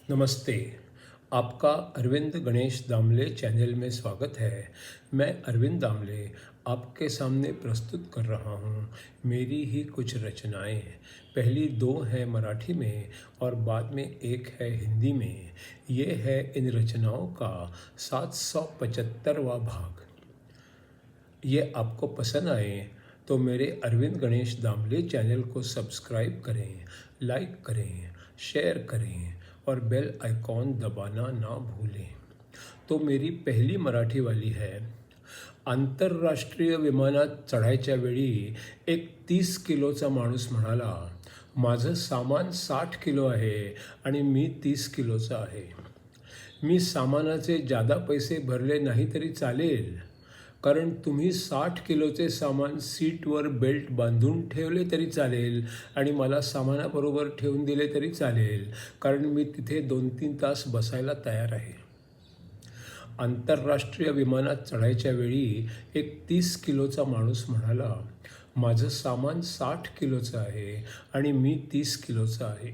नमस्ते। आपका अरविंद गणेश दामले चैनल में स्वागत है। मैं अरविंद दामले आपके सामने प्रस्तुत कर रहा हूँ मेरी ही कुछ रचनाएं। पहली दो हैं मराठी में और बाद में एक है हिंदी में। ये है इन रचनाओं का 775वां भाग। ये आपको पसंद आए तो मेरे अरविंद गणेश दामले चैनल को सब्सक्राइब करें, लाइक करें, शेयर करें और बेल आइकॉन दबाना ना भूलें। तो मेरी पहिली मराठी वाली है। आंतरराष्ट्रीय विमानात चढायच्या वेळी एक 30 किलोचा माणूस म्हणाला, माझं सामान 60 किलो आहे आणि मी 30 किलोचा आहे. मी सामानाचे जादा पैसे भरले नाही तरी चालेल, कारण तुम्ही 60 किलोचे सामान सीटवर बेल्ट बांधून ठेवले तरी चालेल आणि मला सामानाबरोबर ठेवून दिले तरी चालेल, कारण मी तिथे 2-3 तास बसायला तयार आहे. आंतरराष्ट्रीय विमानात चढायच्या वेळी एक 30 किलोचा माणूस म्हणाला, माझं सामान 60 किलोचं आहे आणि मी 30 किलोचा आहे.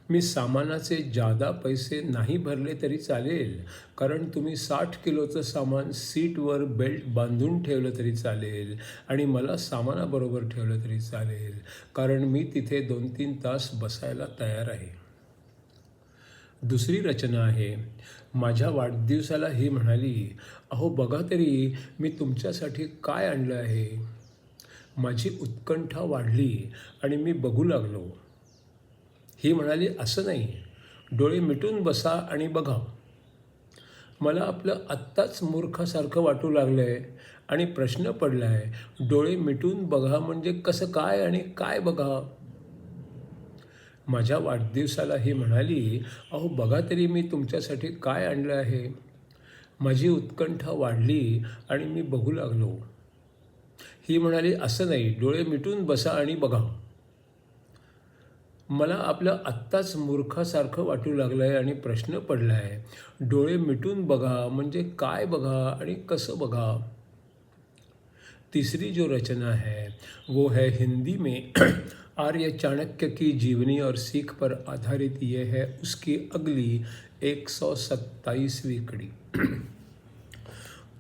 मी सामानाचे जादा पैसे नाही भरले तरी चालेल, कारण तुम्ही 60 किलोचं सामान सीटवर बेल्ट बांधून ठेवलं तरी चालेल आणि मला सामानाबरोबर ठेवलं तरी चालेल, कारण मी तिथे 2-3 तास बसायला तयार आहे. दुसरी रचना आहे. माझ्या वाढदिवसाला ही म्हणाली, अहो बघा तरी मी तुमच्यासाठी काय आणलं आहे. माझी उत्कंठा वाढली आणि मी बघू लागलो. ही म्हणाली, असं नाही, डोळे मिटून बसा आणि बघा. मला आपलं आत्ताच मूर्खासारखं वाटू लागलं आहे आणि प्रश्न पडला आहे, डोळे मिटून बघा म्हणजे कसं काय आणि काय बघा. माझ्या वाढदिवसाला ही म्हणाली, अहो बघा तरी मी तुमच्यासाठी काय आणलं आहे. माझी उत्कंठा वाढली आणि मी बघू लागलो. ही म्हणाली, असं नाही, डोळे मिटून बसा आणि बघा. मला आपलं आत्ताच मूर्खासारखं वाटू लागलं आहे आणि प्रश्न पडला आहे, डोळे मिटून बघा म्हणजे काय बघा आणि कसं बघा. तीसरी जो रचना है वो है हिंदी में। आर्य चाणक्य की जीवनी और सीख पर आधारित ये है उसकी अगली 127वीं कड़ी।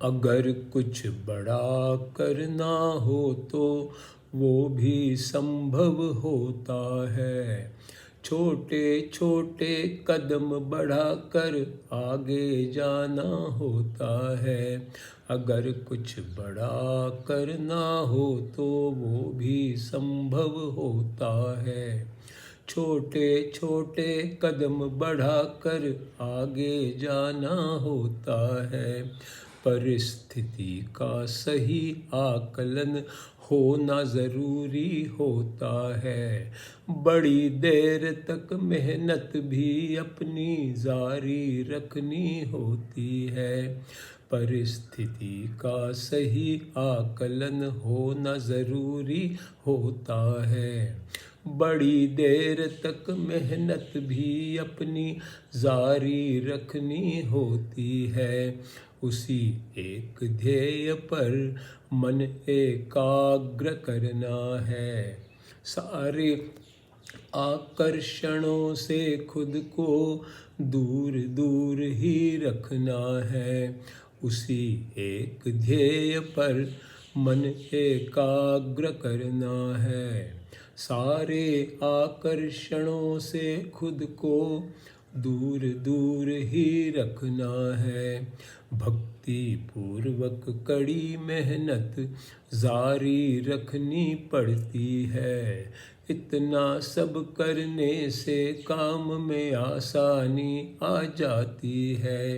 अगर कुछ बड़ा करना हो तो वो भी संभव होता है, छोटे छोटे कदम बढ़ाकर आगे जाना होता है. अगर कुछ बड़ा करना हो तो वो भी संभव होता है, छोटे छोटे कदम बढ़ाकर आगे जाना होता है. परिस्थिति का सही आकलन होना ज़रूरी होता है, बड़ी देर तक मेहनत भी अपनी जारी रखनी होती है. परिस्थिति का सही आकलन होना ज़रूरी होता है, बड़ी देर तक मेहनत भी अपनी जारी रखनी होती है. उसी एक ध्येय पर मन एकाग्र करना है, सारे आकर्षणों से खुद को दूर दूर ही रखना है. उसी एक ध्येय पर मन एकाग्र करना है, सारे आकर्षणों से खुद को दूर दूर ही रखना है. भक्ति पूर्वक कड़ी मेहनत जारी रखनी पड़ती है, इतना सब करने से काम में आसानी आ जाती है.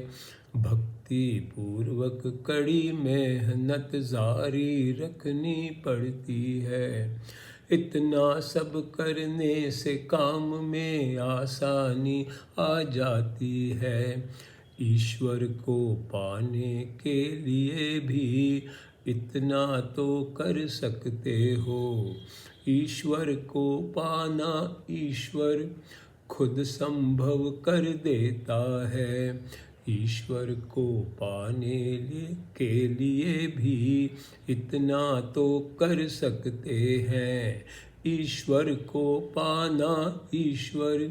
भक्ति पूर्वक कड़ी मेहनत जारी रखनी पड़ती है, इतना सब करने से काम में आसानी आ जाती है. ईश्वर को पाने के लिए भी इतना तो कर सकते हो, ईश्वर को पाना ईश्वर खुद संभव कर देता है. ईश्वर को पाने के लिए भी इतना तो कर सकते हैं, ईश्वर को पाना ईश्वर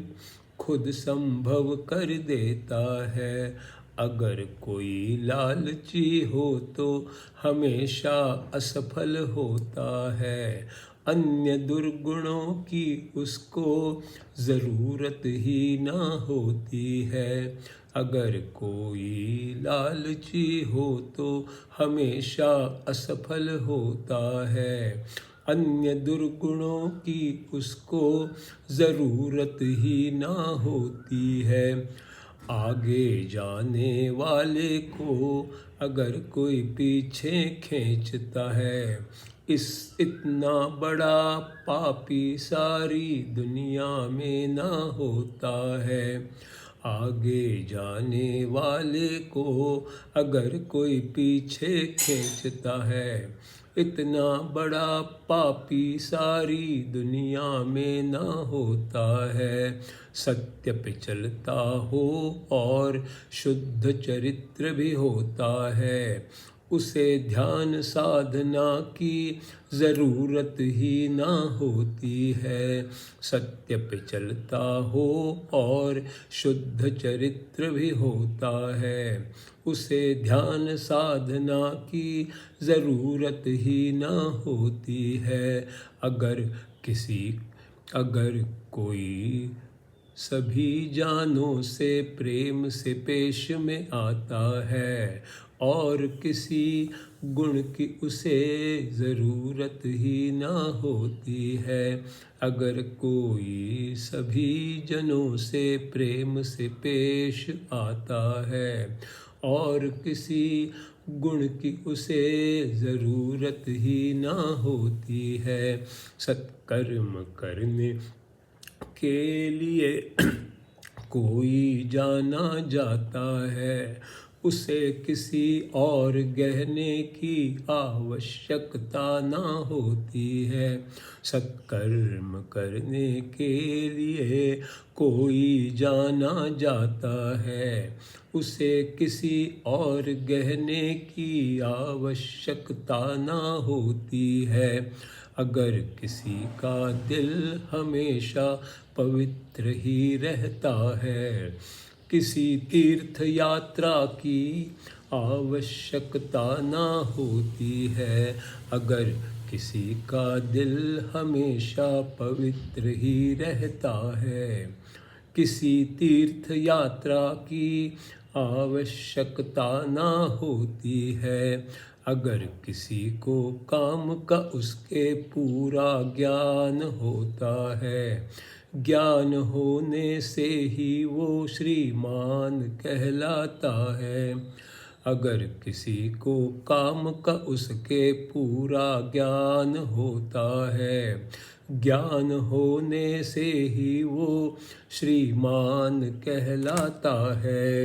खुद संभव कर देता है। अगर कोई लालची हो तो हमेशा असफल होता है। अन्य दुर्गुणों की उसको ज़रूरत ही ना होती है। अगर कोई लालची हो तो हमेशा असफल होता है। अन्य दुर्गुणों की उसको ज़रूरत ही ना होती है। आगे जाने वाले को अगर कोई पीछे खींचता है, इतना बड़ा पापी सारी दुनिया में ना होता है। आगे जाने वाले को अगर कोई पीछे खींचता है, इतना बड़ा पापी सारी दुनिया में ना होता है। सत्य पे चलता हो और शुद्ध चरित्र भी होता है, उसे ध्यान साधना की ज़रूरत ही ना होती है। सत्य पे चलता हो और शुद्ध चरित्र भी होता है, उसे ध्यान साधना की ज़रूरत ही ना होती है। अगर कोई सभी जानों से प्रेम से पेश में आता है और किसी गुण की उसे ज़रूरत ही ना होती है। अगर कोई सभी जनों से प्रेम से पेश आता है और किसी गुण की उसे ज़रूरत ही ना होती है। सत्कर्म करने के लिए कोई जाना जाता है, उसे किसी और गहने की आवश्यकता ना होती है। सत्कर्म करने के लिए कोई जाना जाता है, उसे किसी और गहने की आवश्यकता ना होती है। अगर किसी का दिल हमेशा पवित्र ही रहता है, किसी तीर्थ यात्रा की आवश्यकता ना होती है। अगर किसी का दिल हमेशा पवित्र ही रहता है, किसी तीर्थ यात्रा की आवश्यकता ना होती है। अगर किसी को काम का उसके पूरा ज्ञान होता है, ज्ञान होने से ही वो श्रीमान कहलाता है। अगर किसी को काम का उसके पूरा ज्ञान होता है, ज्ञान होने से ही वो श्रीमान कहलाता है।